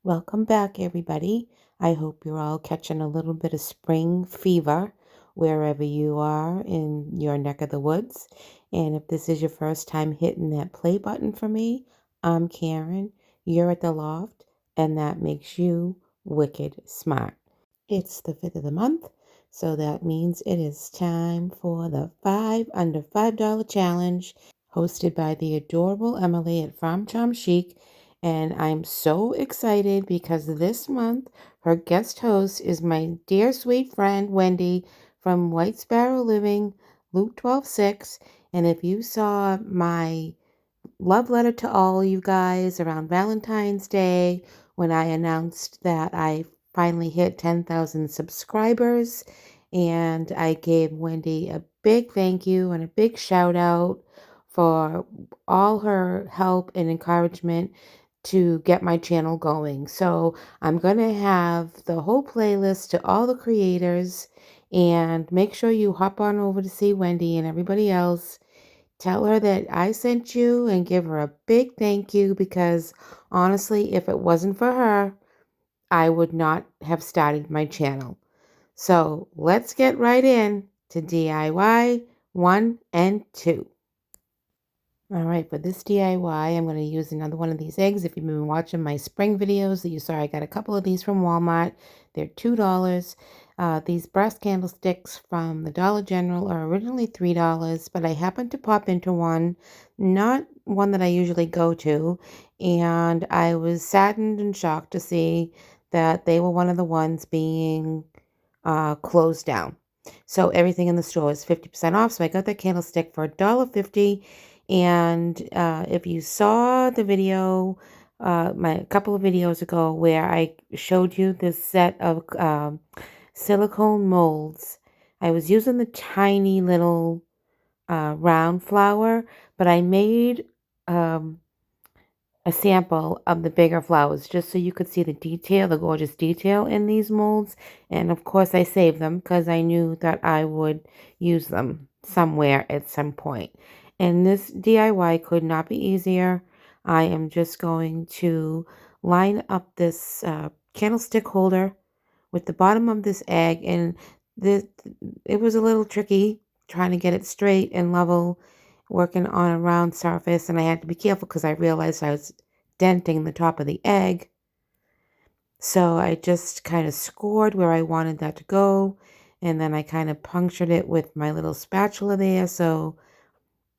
Welcome back, everybody. I hope you're all catching a little bit of spring fever wherever you are in your neck of the woods. And if this is your first time hitting that play button for me, I'm Karen. You're at the Loft, and that makes you wicked smart. It's the 5th of the month, so that means it is time for the 5 under $5 challenge hosted by the adorable Emily at Farm Charm Chic. And I'm so excited because this month her guest host is my dear sweet friend Wendy from White Sparrow Living, Luke 12:6. And if you saw my love letter to all you guys around Valentine's Day when I announced that I finally hit 10,000 subscribers. And I gave Wendy a big thank you and a big shout out for all her help and encouragement to get my channel going. So I'm going to have the whole playlist to all the creators, and make sure you hop on over to see Wendy and everybody else. Tell her that I sent you and give her a big thank you because honestly, if it wasn't for her, I would not have started my channel. So let's get right in to DIY 1 and 2. All right, for this DIY, I'm going to use another one of these eggs. If you've been watching my spring videos, you saw I got a couple of these from Walmart. They're $2. These brass candlesticks from the Dollar General are originally $3, but I happened to pop into one, not one that I usually go to, and I was saddened and shocked to see that they were one of the ones being closed down. So everything in the store is 50% off. So I got that candlestick for $1.50. And if you saw the video, my couple of videos ago where I showed you this set of silicone molds, I was using the tiny little round flower, but I made a sample of the bigger flowers just so you could see the detail, the gorgeous detail in these molds. And of course I saved them because I knew that I would use them somewhere at some point. And this DIY could not be easier. I am just going to line up this candlestick holder with the bottom of this egg, and this, it was a little tricky trying to get it straight and level working on a round surface, and I had to be careful because I realized I was denting the top of the egg. So I just kind of scored where I wanted that to go, and then I kind of punctured it with my little spatula there, so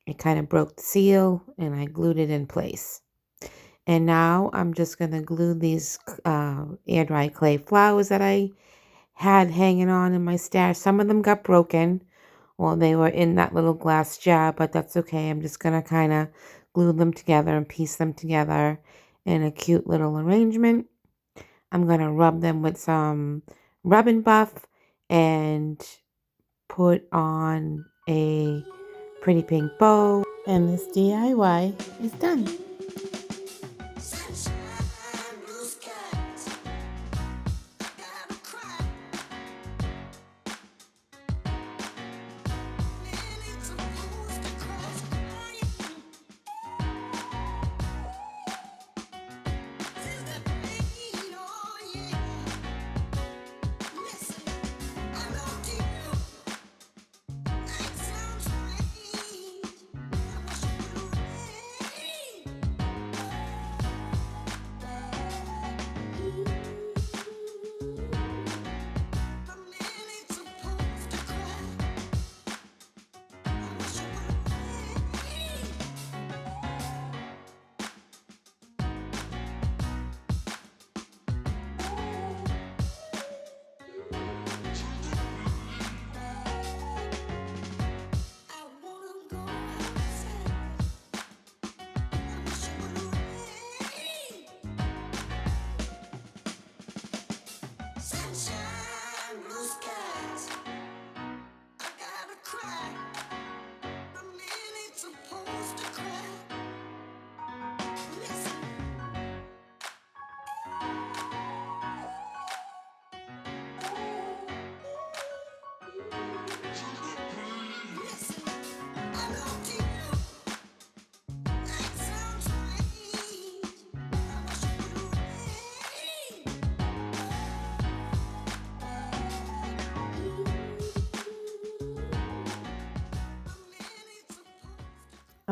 it kind of broke the seal, and I glued it in place. And now I'm just going to glue these air dry clay flowers that I had hanging on in my stash. Some of them got broken while they were in that little glass jar, but that's okay. I'm just going to kind of glue them together and piece them together in a cute little arrangement. I'm going to rub them with some Rub and Buff and put on a pretty pink bow. And this DIY is done.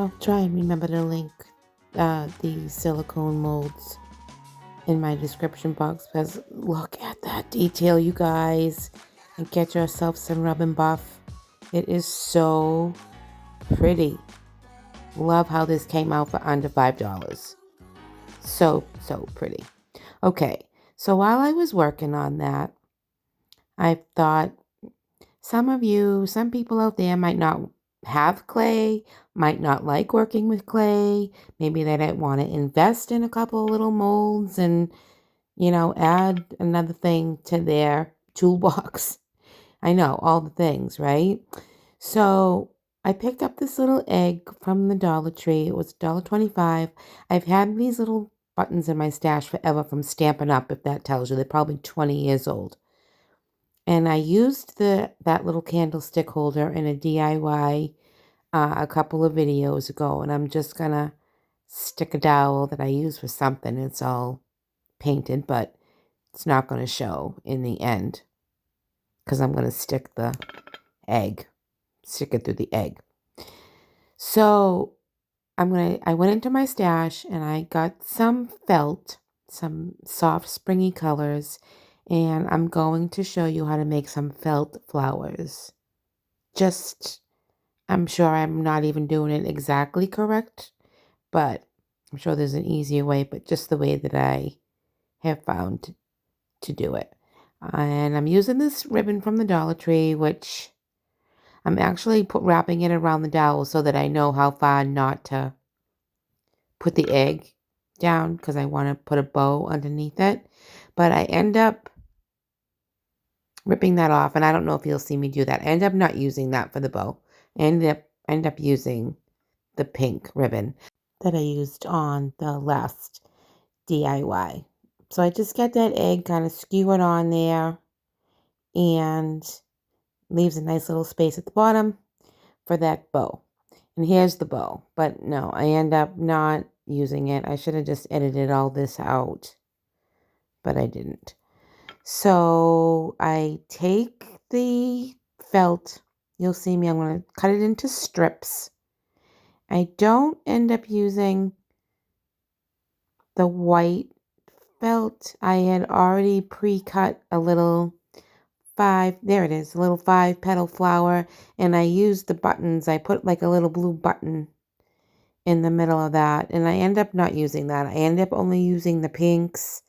I'll try and remember to link the silicone molds in my description box, because look at that detail, you guys. And get yourself some rub and buff. It is so pretty. Love how this came out for under $5. So pretty. Okay, so while I was working on that, I thought some people out there might not have clay, might not like working with clay. Maybe they don't want to invest in a couple of little molds and, add another thing to their toolbox. I know, all the things, right? So I picked up this little egg from the Dollar Tree. It was $1.25. I've had these little buttons in my stash forever from Stampin' Up, if that tells you. They're probably 20 years old. And I used that little candlestick holder in a DIY a couple of videos ago. And I'm just going to stick a dowel that I use for something. It's all painted, but it's not going to show in the end because I'm going to stick it through the egg. So I went into my stash and I got some felt, some soft springy colors, and I'm going to show you how to make some felt flowers. I'm sure I'm not even doing it exactly correct, but I'm sure there's an easier way, but just the way that I have found to do it. And I'm using this ribbon from the Dollar Tree, which I'm actually wrapping it around the dowel so that I know how far not to put the egg down because I want to put a bow underneath it. But I end up ripping that off, and I don't know if you'll see me do that. I end up not using that for the bow. I end up using the pink ribbon that I used on the last DIY. So I just get that egg kind of skewered on there and leaves a nice little space at the bottom for that bow. And here's the bow. But no, I end up not using it. I should have just edited all this out, but I didn't. So I take the felt. You'll see me. I'm going to cut it into strips. I don't end up using the white felt. I had already pre-cut a little a little 5-petal flower, and I used the buttons. I put like a little blue button in the middle of that, and I end up not using that. I end up only using the pinks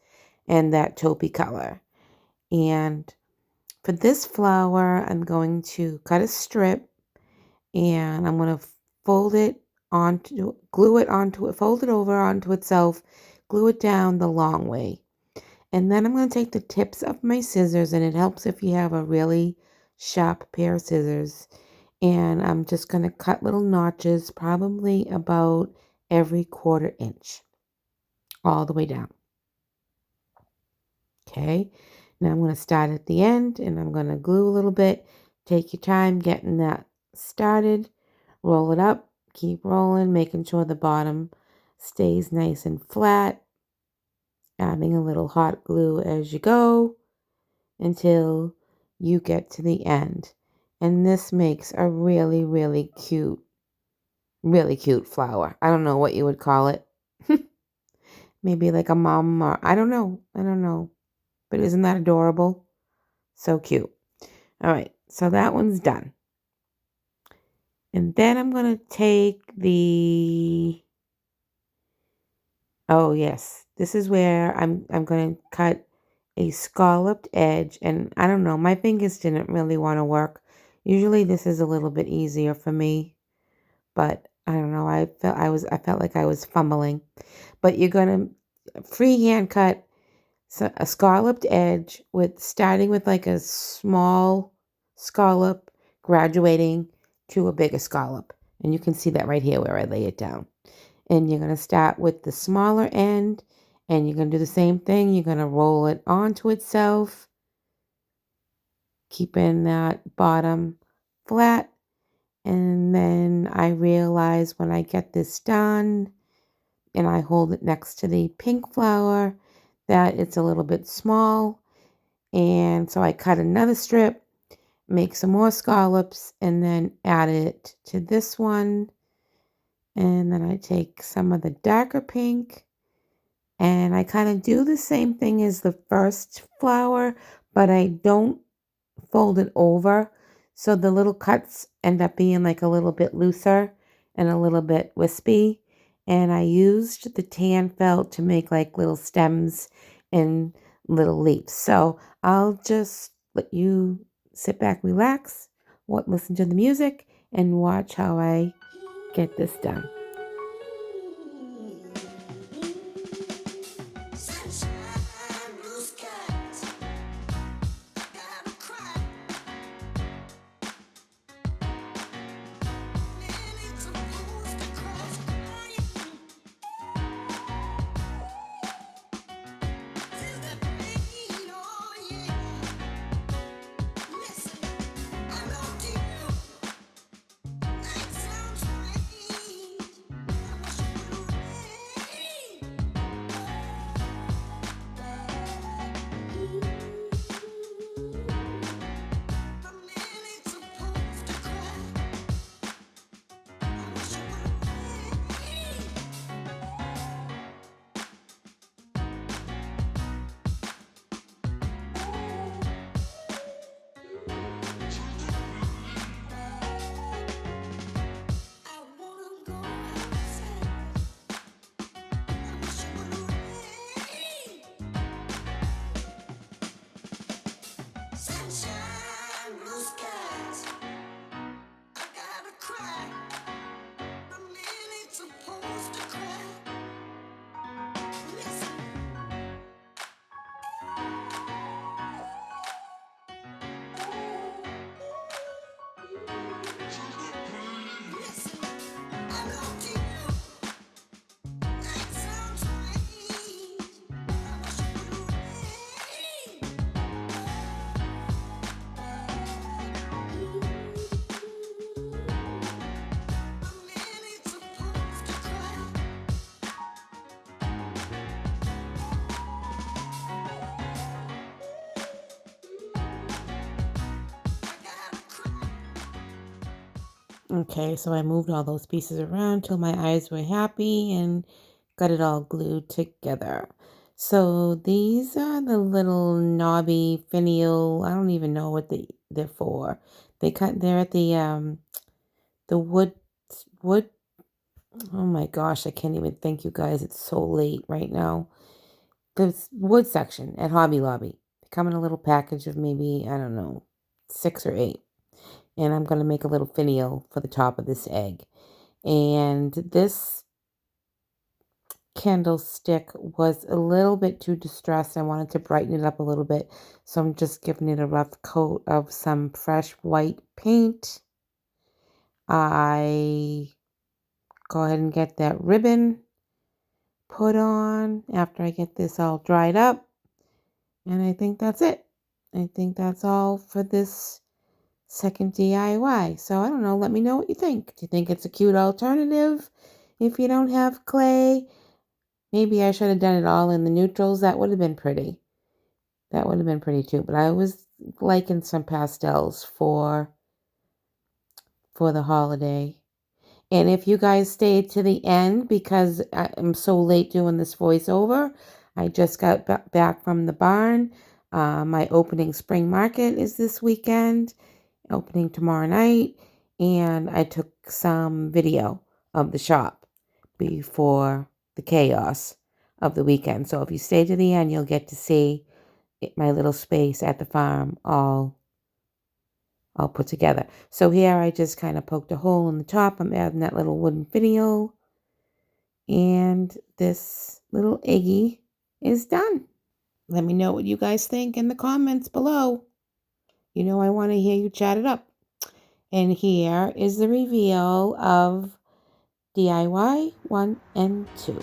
and that taupey color. And for this flower, I'm going to cut a strip, and I'm going to fold it fold it over onto itself, glue it down the long way. And then I'm going to take the tips of my scissors, and it helps if you have a really sharp pair of scissors. And I'm just going to cut little notches, probably about every 1/4 inch, all the way down. Okay, now I'm going to start at the end, and I'm going to glue a little bit. Take your time getting that started. Roll it up, keep rolling, making sure the bottom stays nice and flat. Adding a little hot glue as you go until you get to the end. And this makes a really, really cute flower. I don't know what you would call it. Maybe like a mom, or I don't know. But isn't that adorable? So cute. All right, so that one's done. And then I'm going to take oh yes, this is where I'm going to cut a scalloped edge, and I don't know, my fingers didn't really want to work. Usually this is a little bit easier for me, but I don't know, I felt like I was fumbling. But you're going to freehand cut a scalloped edge starting with like a small scallop graduating to a bigger scallop. And you can see that right here where I lay it down. And you're going to start with the smaller end, and you're going to do the same thing. You're going to roll it onto itself, keeping that bottom flat. And then I realize when I get this done and I hold it next to the pink flower that it's a little bit small. And so I cut another strip, make some more scallops, and then add it to this one. And then I take some of the darker pink and I kind of do the same thing as the first flower, but I don't fold it over. So the little cuts end up being like a little bit looser and a little bit wispy. And I used the tan felt to make like little stems and little leaves. So I'll just let you sit back, relax, listen to the music, and watch how I get this done. Okay, so I moved all those pieces around till my eyes were happy and got it all glued together. So these are the little knobby finial. I don't even know what they're for. They're at the wood. Oh my gosh, I can't even think, you guys. It's so late right now. The wood section at Hobby Lobby. They come in a little package of maybe, I don't know, 6 or 8. And I'm going to make a little finial for the top of this egg. And this candlestick was a little bit too distressed. I wanted to brighten it up a little bit. So I'm just giving it a rough coat of some fresh white paint. I go ahead and get that ribbon put on after I get this all dried up. And I think that's it. I think that's all for this second DIY. So I don't know. Let me know what you think. Do you think it's a cute alternative if you don't have clay? Maybe I should have done it all in the neutrals. That would have been pretty. That would have been pretty too. But I was liking some pastels for the holiday. And if you guys stayed to the end, because I'm so late doing this voiceover, I just got back from the barn. My opening spring market is this weekend, opening tomorrow night. And I took some video of the shop before the chaos of the weekend. So if you stay to the end, you'll get to see my little space at the farm all put together. So here I just kind of poked a hole in the top. I'm adding that little wooden finial. And this little eggy is done. Let me know what you guys think in the comments below. You know I want to hear you chat it up. And here is the reveal of DIY 1 and 2.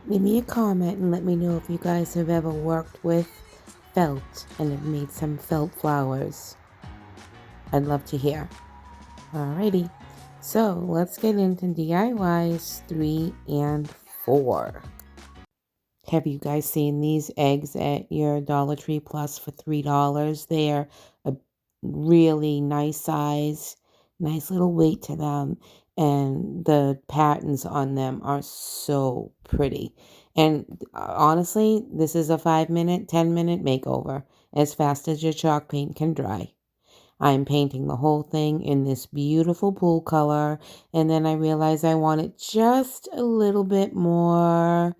Leave me a comment and let me know if you guys have ever worked with felt and have made some felt flowers. I'd love to hear. Alrighty, so let's get into DIYs 3 and 4. Have you guys seen these eggs at your Dollar Tree Plus for $3? They're a really nice size, nice little weight to them, and the patterns on them are so pretty. And honestly, this is a 5-minute, 10-minute makeover, as fast as your chalk paint can dry. I'm painting the whole thing in this beautiful pool color, and then I realized I wanted just a little bit more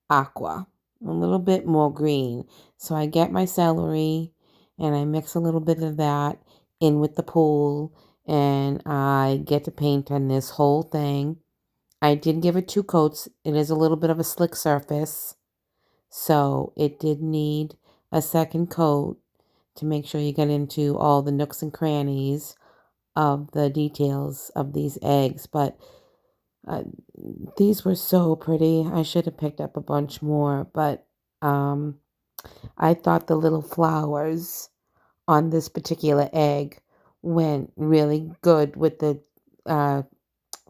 aqua, a little bit more green. So I get my celery and I mix a little bit of that in with the pool, and I get to paint on this whole thing. I did give it 2 coats. It is a little bit of a slick surface, so it did need a second coat to make sure you get into all the nooks and crannies of the details of these eggs. But uh, these were so pretty. I should have picked up a bunch more, but um, I thought the little flowers on this particular egg went really good with the uh,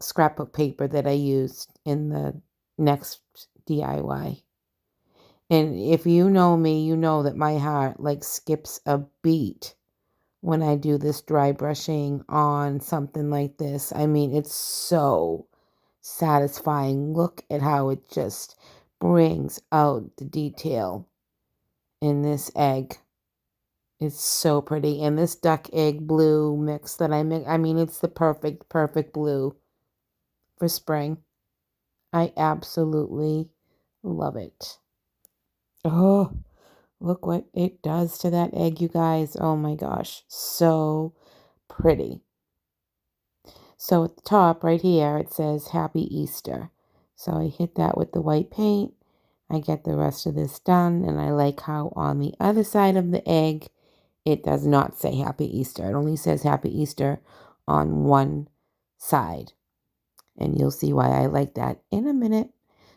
scrapbook paper that I used in the next DIY. And if you know me, you know that my heart like skips a beat when I do this dry brushing on something like this. I mean, it's so satisfying. Look at how it just brings out the detail in this egg. It's so pretty. And this duck egg blue mix that I make, I mean, it's the perfect blue for spring. I absolutely love it. Oh, look what it does to that egg, you guys. Oh my gosh. So pretty. So at the top right here, it says Happy Easter. So I hit that with the white paint. I get the rest of this done, and I like how on the other side of the egg, it does not say Happy Easter. It only says Happy Easter on one side. And you'll see why I like that in a minute.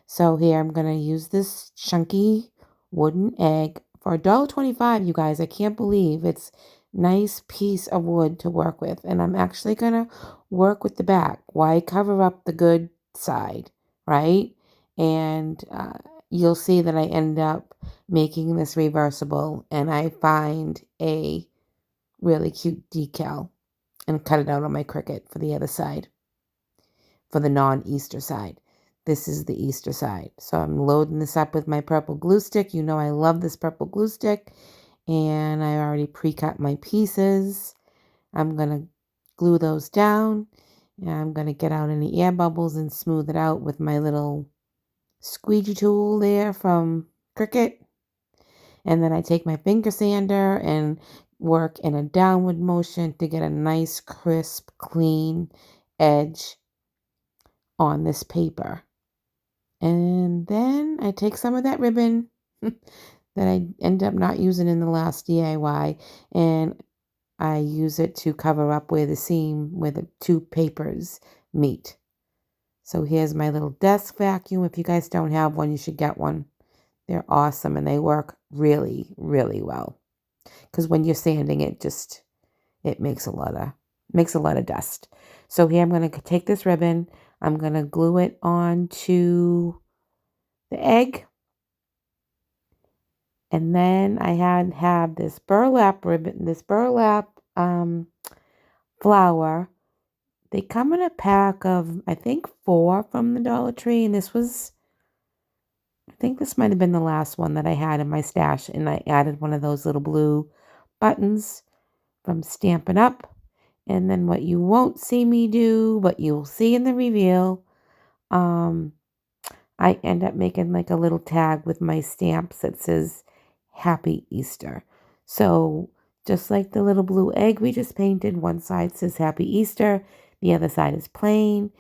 So here I'm going to use this chunky wooden egg for $1.25, you guys. I can't believe it's nice piece of wood to work with. And I'm actually going to work with the back. Why cover up the good side, right? And you'll see that I end up making this reversible, and I find a really cute decal and cut it out on my Cricut for the other side, for the non-Easter side. This is the Easter side. So I'm loading this up with my purple glue stick. You know I love this purple glue stick. And I already pre-cut my pieces. I'm going to glue those down. And I'm going to get out any air bubbles and smooth it out with my little squeegee tool there from Cricut. And then I take my finger sander and work in a downward motion to get a nice, crisp, clean edge on this paper. And then I take some of that ribbon that I end up not using in the last DIY, and I use it to cover up where the seam, where the two papers meet. So here's my little desk vacuum. If you guys don't have one, you should get one. They're awesome, and they work really, really well. Because when you're sanding it, it makes a lot of dust. So here I'm going to take this ribbon. I'm going to glue it onto the egg. And then I have this burlap ribbon, this burlap flower. They come in a pack of, I think, 4 from the Dollar Tree. And I think this might have been the last one that I had in my stash. And I added one of those little blue buttons from Stampin' Up. And then what you won't see me do, but you'll see in the reveal, I end up making like a little tag with my stamps that says Happy Easter. So just like the little blue egg we just painted, one side says Happy Easter, the other side is plain.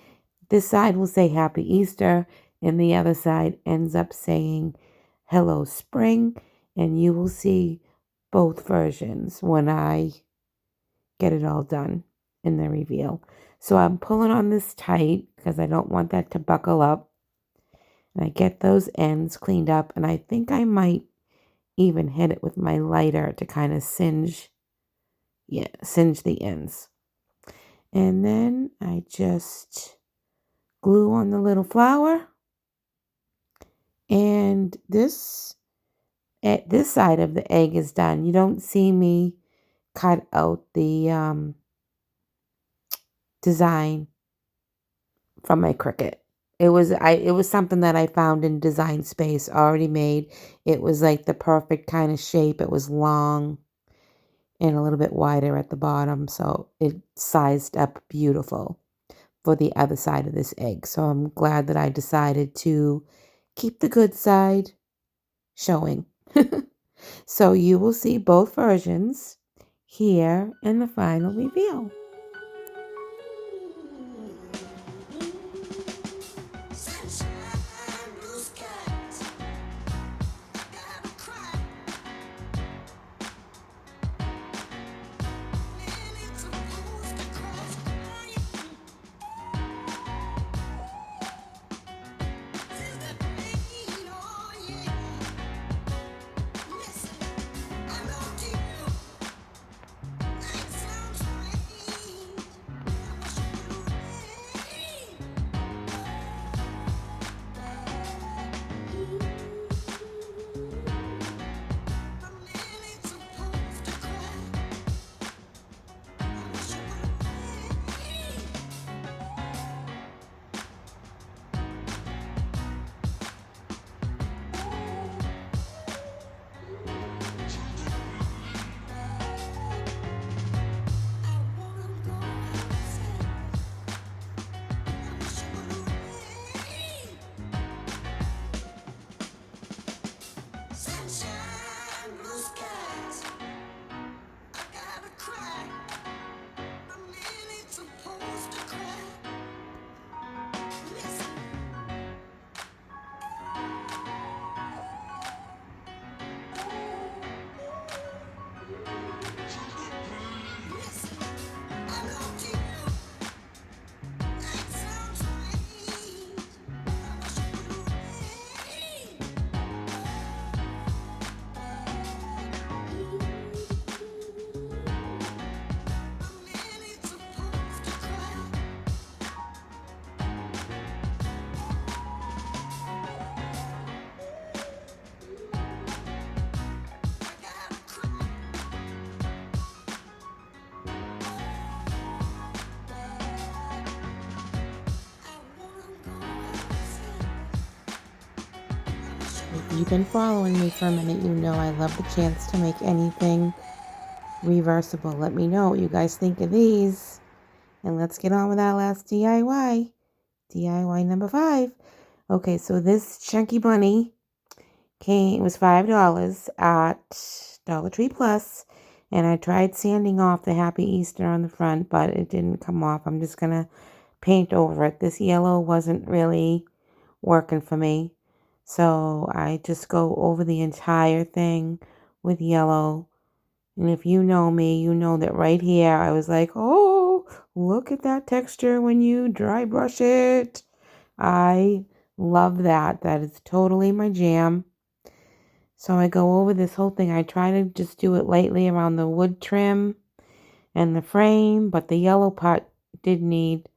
This side will say Happy Easter, and the other side ends up saying Hello Spring, and you will see both versions when I get it all done in the reveal. So I'm pulling on this tight because I don't want that to buckle up. And I get those ends cleaned up, and I think I might even hit it with my lighter to kind of singe the ends. And then I just glue on the little flower. And this side of the egg is done. You don't see me cut out the design from my Cricut. It was something that I found in Design Space already made. It was like the perfect kind of shape. It was long and a little bit wider at the bottom, so it sized up beautiful for the other side of this egg. So I'm glad that I decided to keep the good side showing. So you will see both versions here in the final reveal. If you've been following me for a minute, you know I love the chance to make anything reversible. Let me know what you guys think of these. And let's get on with our last DIY. DIY number 5. Okay, so this chunky bunny was $5 at Dollar Tree Plus. And I tried sanding off the Happy Easter on the front, but it didn't come off. I'm just going to paint over it. This yellow wasn't really working for me. So I just go over the entire thing with yellow. And if you know me, you know that right here I was like, oh, look at that texture when you dry brush it. I love that. That is totally my jam. So I go over this whole thing. I try to just do it lightly around the wood trim and the frame, but the yellow part did need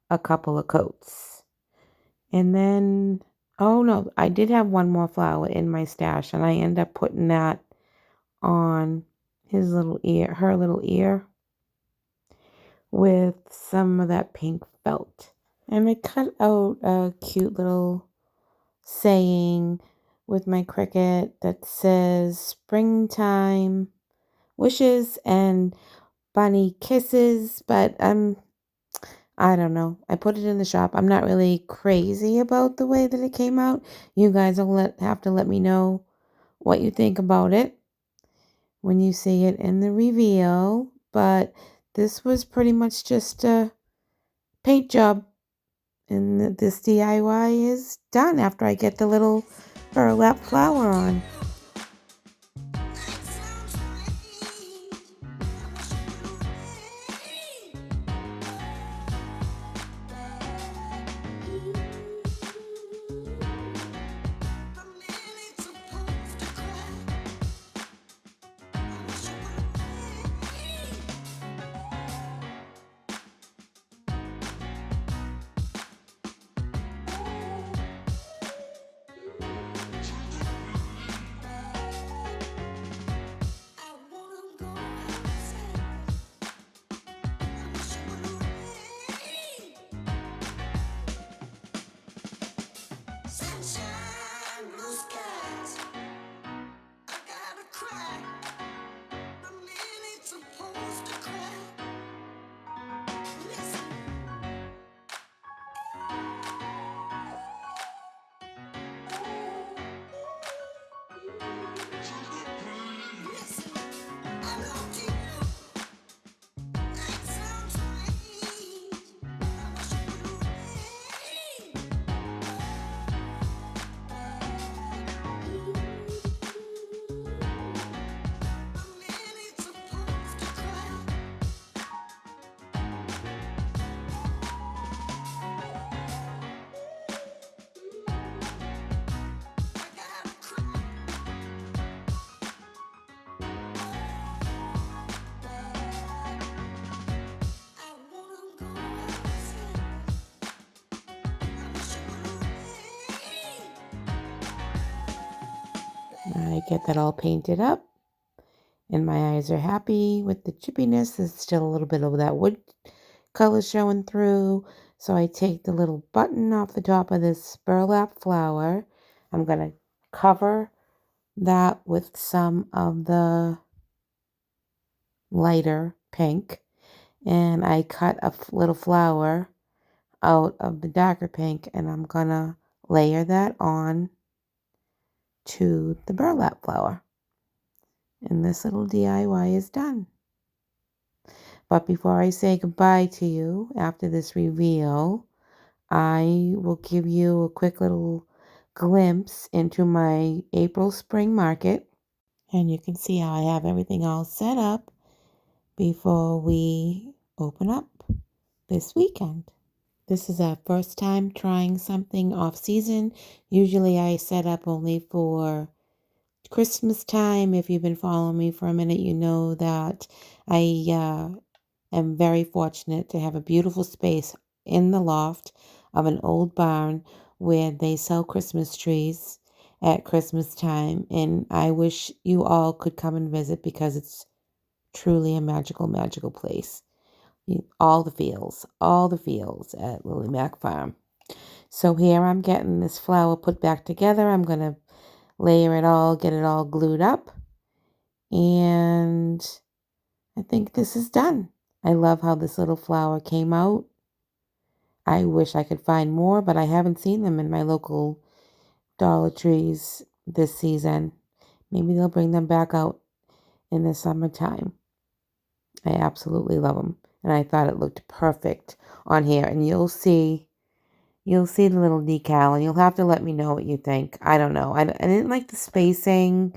a couple of coats. And then, oh no, I did have one more flower in my stash, and I end up putting that on her little ear with some of that pink felt. And I cut out a cute little saying with my Cricut that says springtime wishes and bunny kisses, but I don't know. I put it in the shop. I'm not really crazy about the way that it came out. You guys will have to let me know what you think about it when you see it in the reveal. But this was pretty much just a paint job. And this DIY is done after I get the little burlap flower on. I get that all painted up, and my eyes are happy with the chippiness. There's still a little bit of that wood color showing through. So I take the little button off the top of this burlap flower. I'm going to cover that with some of the lighter pink. And I cut a little flower out of the darker pink, and I'm going to layer that on to the burlap flower. And this little DIY is done. But before I say goodbye to you after this reveal, I will give you a quick little glimpse into my April spring market. And you can see how I have everything all set up before we open up this weekend. This is our first time trying something off season. Usually I set up only for Christmas time. If you've been following me for a minute, you know that I am very fortunate to have a beautiful space in the loft of an old barn where they sell Christmas trees at Christmas time. And I wish you all could come and visit because it's truly a magical, magical place. All the fields at Lily Mac Farm. So here I'm getting this flower put back together. I'm going to layer it all, get it all glued up. And I think this is done. I love how this little flower came out. I wish I could find more, but I haven't seen them in my local Dollar Trees this season. Maybe they'll bring them back out in the summertime. I absolutely love them. And I thought it looked perfect on here. And you'll see the little decal, and you'll have to let me know what you think. I don't know. I didn't like the spacing.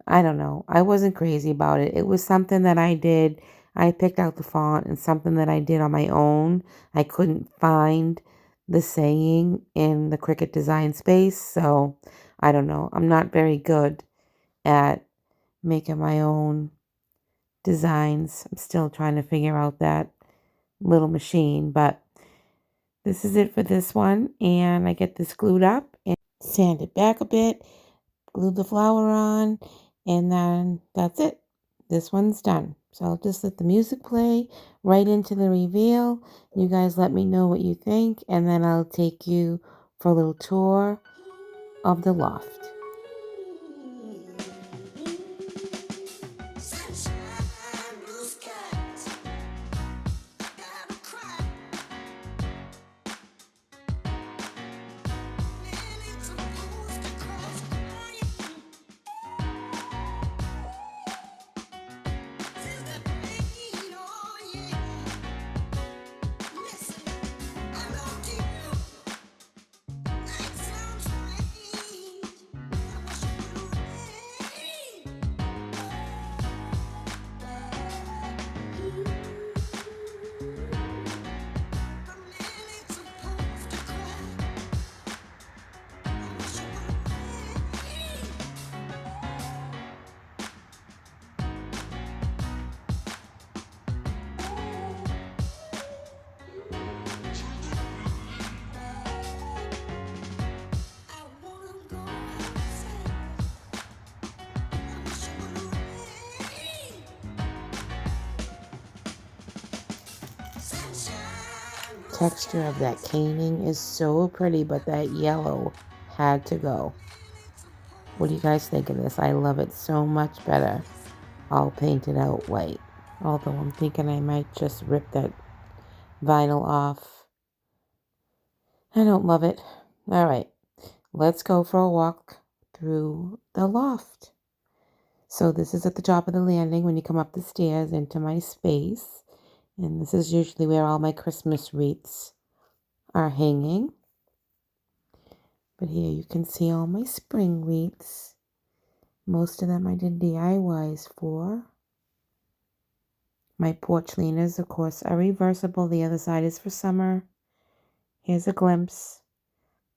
I don't know. I wasn't crazy about it. It was something that I did. I picked out the font and something that I did on my own. I couldn't find the saying in the Cricut design space. So I don't know. I'm not very good at making my own designs. I'm still trying to figure out that little machine, but this is it for this one. And I get this glued up and sand it back a bit, glue the flower on, and then that's it. This one's done. So I'll just let the music play right into the reveal. You guys let me know what you think, and then I'll take you for a little tour of the loft. Texture of that caning is so pretty, but that yellow had to go. What do you guys think of this? I love it so much better all painted out white. Although I'm thinking I might just rip that vinyl off. I don't love it. All right, let's go for a walk through the loft. So this is at the top of the landing when you come up the stairs into my space. And this is usually where all my Christmas wreaths are hanging. But here you can see all my spring wreaths. Most of them I did DIYs for. My porch leaners, of course, are reversible. The other side is for summer. Here's a glimpse.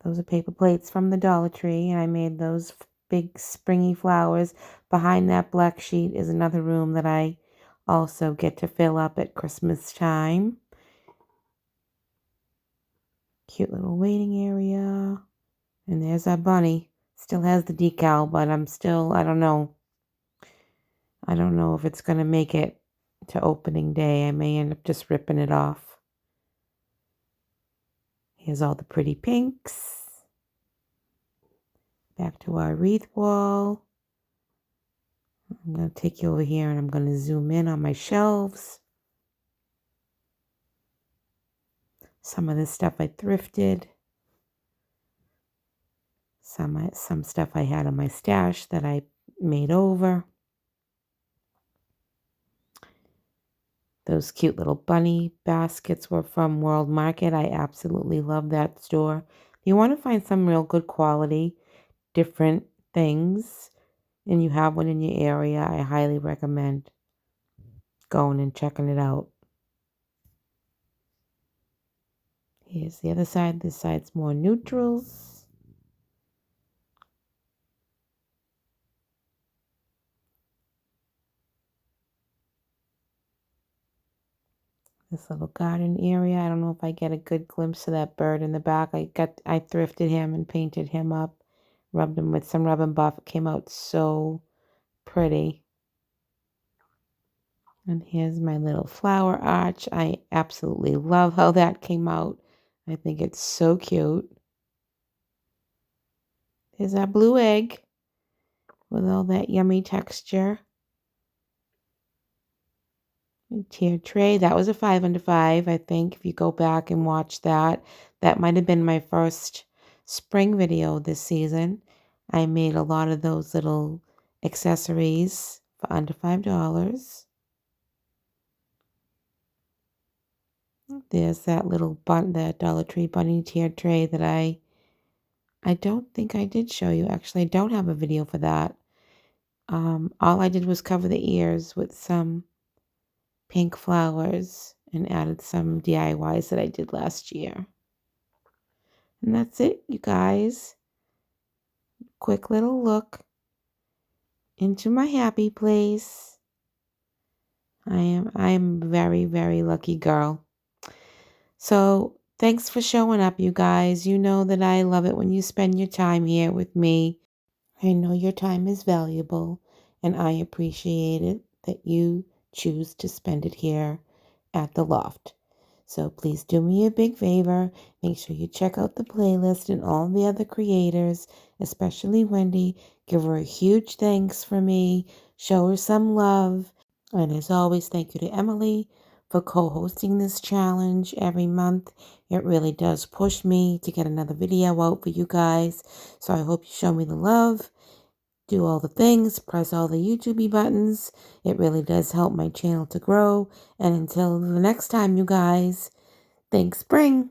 Those are paper plates from the Dollar Tree, and I made those big springy flowers. Behind that black sheet is another room that I also get to fill up at Christmas time. Cute little waiting area. And there's our bunny Still has the decal, but I don't know. I don't know if it's going to make it to opening day. I may end up just ripping it off. Here's all the pretty pinks. Back to our wreath wall. I'm going to take you over here and I'm going to zoom in on my shelves. Some of this stuff I thrifted. Some stuff I had in my stash that I made over. Those cute little bunny baskets were from World Market. I absolutely love that store. If you want to find some real good quality, different things, and you have one in your area, I highly recommend going and checking it out. Here's the other side. This side's more neutrals. This little garden area. I don't know if I get a good glimpse of that bird in the back. I thrifted him and painted him up. Rubbed him with some rub and buff. It came out so pretty. And here's my little flower arch. I absolutely love how that came out. I think it's so cute. Here's our blue egg with all that yummy texture. Tier tray. That was a 5 under 5, I think. If you go back and watch that, that might have been my first spring video this season. I made a lot of those little accessories for under $5. There's that little that Dollar Tree bunny tier tray that I don't think I did show you. Actually, I don't have a video for that. All I did was cover the ears with some pink flowers and added some DIYs that I did last year. And that's it, you guys. Quick little look into my happy place. I am very, very lucky girl. So thanks for showing up, you guys. You know that I love it when you spend your time here with me. I know your time is valuable, and I appreciate it that you choose to spend it here at the Loft. So please do me a big favor. Make sure you check out the playlist and all the other creators, especially Wendy. Give her a huge thanks for me. Show her some love. And as always, thank you to Emily for co-hosting this challenge every month. It really does push me to get another video out for you guys. So I hope you show me the love. Do all the things, press all the YouTube buttons. It really does help my channel to grow. And until the next time, you guys, thanks, spring.